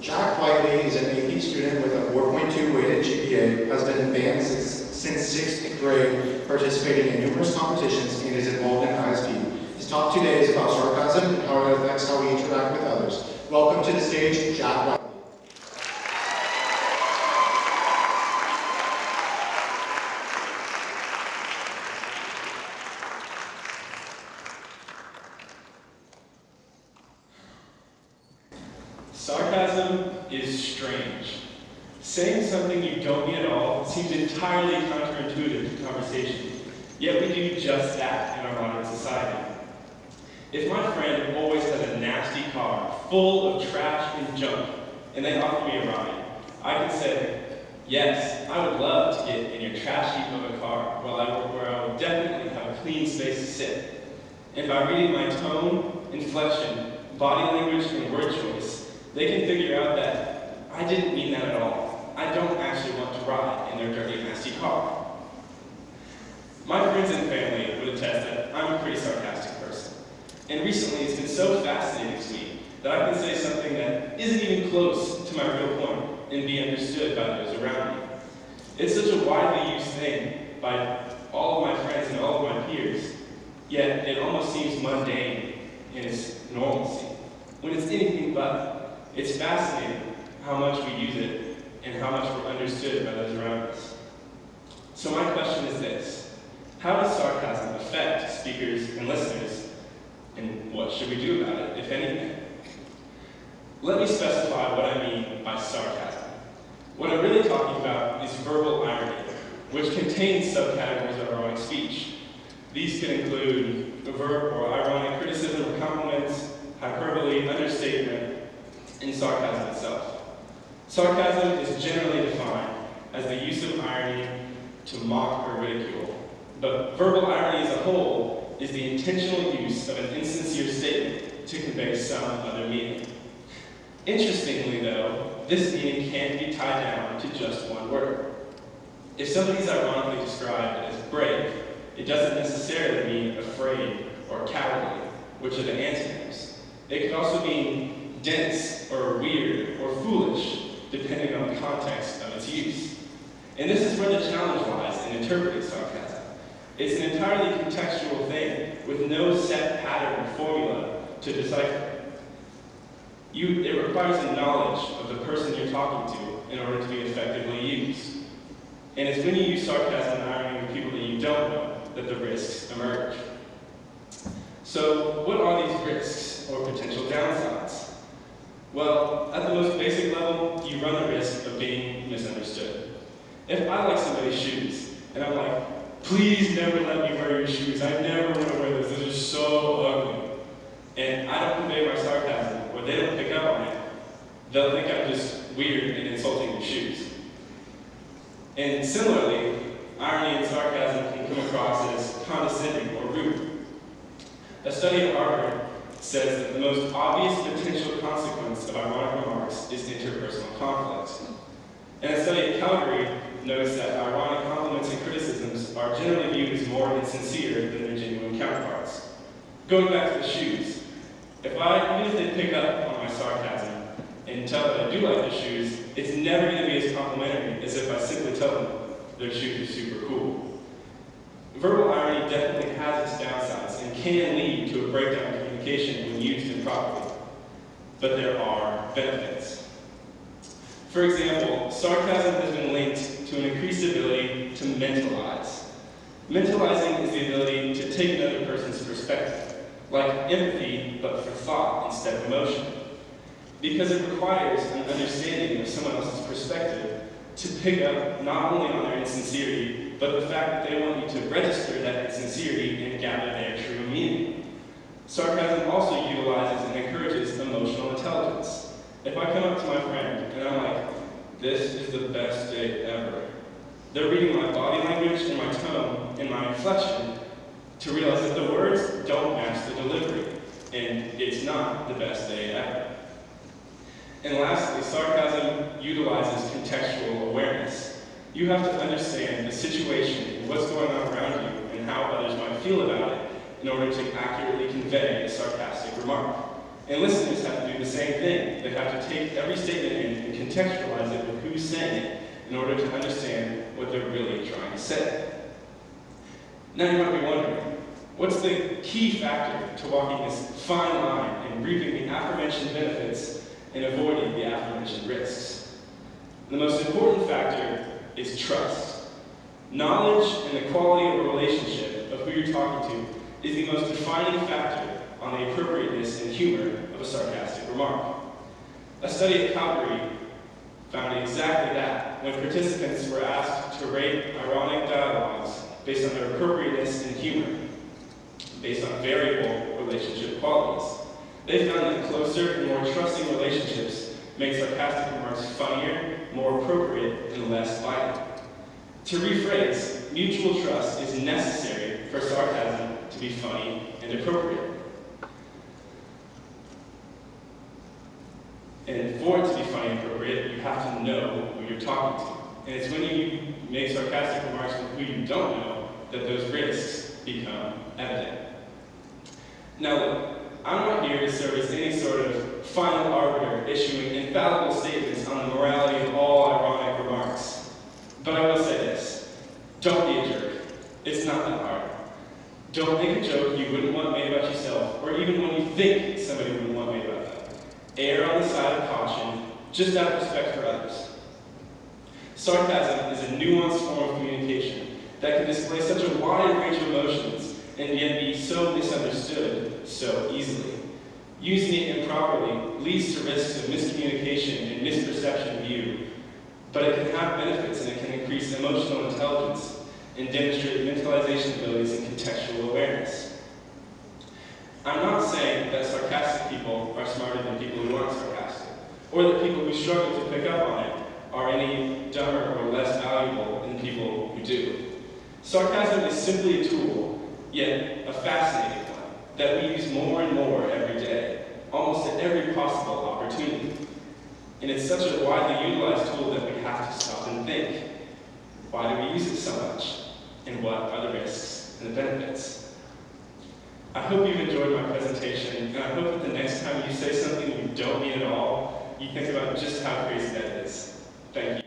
Jack Whiteley is an AP student with a 4.2 weighted GPA, has been in band since 6th grade, participating in numerous competitions, and is involved in ISP. His talk today is about sarcasm and how it affects how we interact with others. Welcome to the stage, Jack Whiteley. Sarcasm is strange. Saying something you don't mean at all seems entirely counterintuitive to conversation, yet we do just that in our modern society. If my friend always has a nasty car full of trash and junk, and they offer me a ride, I can say, yes, I would love to get in your trash heap of a car where I will definitely have a clean space to sit. And by reading my tone, inflection, body language, and word choice, they can figure out that I didn't mean that at all. I don't actually want to ride in their dirty, nasty car. My friends and family would attest that I'm a pretty sarcastic person. And recently it's been so fascinating to me that I can say something that isn't even close to my real point and be understood by those around me. It's such a widely used thing by all of my friends and all of my peers, yet it almost seems mundane in its normalcy, when it's anything but. It's fascinating how much we use it and how much we're understood by those around us. So my question is this: how does sarcasm affect speakers and listeners, and what should we do about it, if anything? Let me specify what I mean by sarcasm. What I'm really talking about is verbal irony, which contains subcategories of ironic speech. These can include a verb or ironic criticism or compliments, hyperbole, understatement, and sarcasm itself. Sarcasm is generally defined as the use of irony to mock or ridicule, but verbal irony as a whole is the intentional use of an insincere statement to convey some other meaning. Interestingly though, this meaning can't be tied down to just one word. If somebody's ironically described as brave, it doesn't necessarily mean afraid or cowardly, which are the antonyms. It could also mean dense or weird or foolish, depending on the context of its use. And this is where the challenge lies in interpreting sarcasm. It's an entirely contextual thing with no set pattern or formula to decipher. It requires a knowledge of the person you're talking to in order to be effectively used. And it's when you use sarcasm and irony with people that you don't know that the risks emerge. So what are these risks or potential downsides? Well, at the most basic level, you run the risk of being misunderstood. If I like somebody's shoes, and I'm like, please never let me wear your shoes, I never want to wear those, those are so ugly, and I don't convey my sarcasm, or they don't pick up on it, they'll think I'm just weird and insulting their shoes. And similarly, irony and sarcasm can come across as condescending or rude. A study at Harvard says that the most obvious potential consequence of ironic remarks is interpersonal conflict. And a study at Calgary notes that ironic compliments and criticisms are generally viewed as more insincere than their genuine counterparts. Going back to the shoes, even if they pick up on my sarcasm and tell that I do like the shoes, it's never going to be as complimentary as if I simply tell them their shoes are super cool. Verbal irony definitely has its downsides and can lead to a breakdown in communication when used improperly. But there are benefits. For example, sarcasm has been linked to an increased ability to mentalize. Mentalizing is the ability to take another person's perspective, like empathy, but for thought instead of emotion. Because it requires an understanding of someone else's perspective to pick up not only on their insincerity, but the fact that they want you to register that insincerity and gather their true meaning. Sarcasm also utilizes and encourages emotional intelligence. If I come up to my friend and I'm like, this is the best day ever, they're reading my body language and my tone and my inflection to realize that the words don't match the delivery, and it's not the best day ever. And lastly, sarcasm utilizes contextual awareness. You have to understand the situation and what's going on around you and how others might feel about it in order to accurately convey a sarcastic remark. And listeners have to do the same thing. They have to take every statement in and contextualize it with who's saying it in order to understand what they're really trying to say. Now you might be wondering, what's the key factor to walking this fine line and reaping the aforementioned benefits and avoiding the aforementioned risks? The most important factor is trust. Knowledge and the quality of a relationship of who you're talking to is the most defining factor on the appropriateness and humor of a sarcastic remark. A study at Calgary found exactly that when participants were asked to rate ironic dialogues based on their appropriateness and humor, based on variable relationship qualities. They found that closer and more trusting relationships make sarcastic remarks funnier, more appropriate, and less violent. To rephrase, mutual trust is necessary for sarcasm to be funny and appropriate. And for it to be funny and appropriate, you have to know who you're talking to. And it's when you make sarcastic remarks with who you don't know that those risks become evident. Now look, I'm not here to serve as any sort of final arbiter issuing infallible statements on the morality of all ironic remarks. But I will say this, don't be a jerk. It's not that hard. Don't make a joke you wouldn't want made about yourself, or even one you think somebody wouldn't want made about them. Err on the side of caution, just out of respect for others. Sarcasm is a nuanced form of communication that can display such a wide range of emotions and yet be so misunderstood so easily. Using it improperly leads to risks of miscommunication and misperception of you, but it can have benefits and it can increase emotional intelligence and demonstrate mentalization abilities and contextual awareness. I'm not saying that sarcastic people are smarter than people who aren't sarcastic, or that people who struggle to pick up on it are any dumber or less valuable than people who do. Sarcasm is simply a tool, yet a fascinating one, that we use more and more every day, almost at every possible opportunity. And it's such a widely utilized tool that we have to stop and think, why do we use it so much? And what are the risks and the benefits? I hope you've enjoyed my presentation, and I hope that the next time you say something you don't mean at all, you think about just how crazy that is. Thank you.